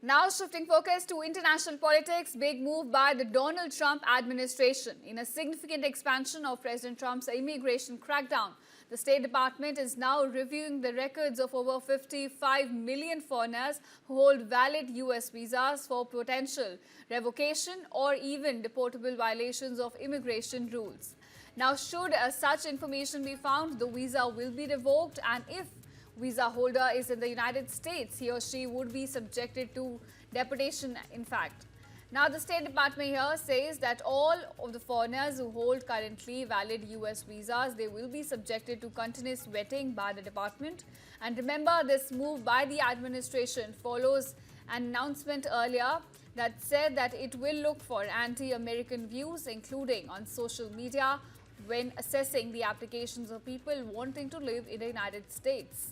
Now shifting focus to international politics, big move by the Donald Trump administration. In a significant expansion of President Trump's immigration crackdown, the State Department is now reviewing the records of over 55 million foreigners who hold valid US visas for potential revocation or even deportable violations of immigration rules. Now, should such information be found, the visa will be revoked, and if visa holder is in the United States, he or she would be subjected to deportation, in fact. Now, the State Department here says that all of the foreigners who hold currently valid US visas, they will be subjected to continuous vetting by the department. And remember, this move by the administration follows an announcement earlier that said that it will look for anti-American views, including on social media, when assessing the applications of people wanting to live in the United States.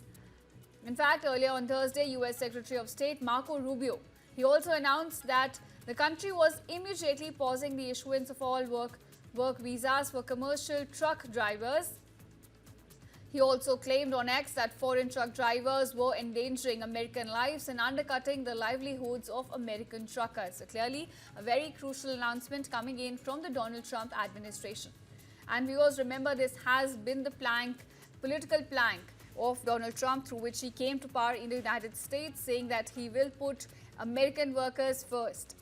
In fact, earlier on Thursday, U.S. Secretary of State Marco Rubio, he also announced that the country was immediately pausing the issuance of all work visas for commercial truck drivers. He also claimed on X that foreign truck drivers were endangering American lives and undercutting the livelihoods of American truckers. So clearly, a very crucial announcement coming in from the Donald Trump administration. And viewers, remember, this has been the political plank of Donald Trump through which he came to power in the United States, saying that he will put American workers first.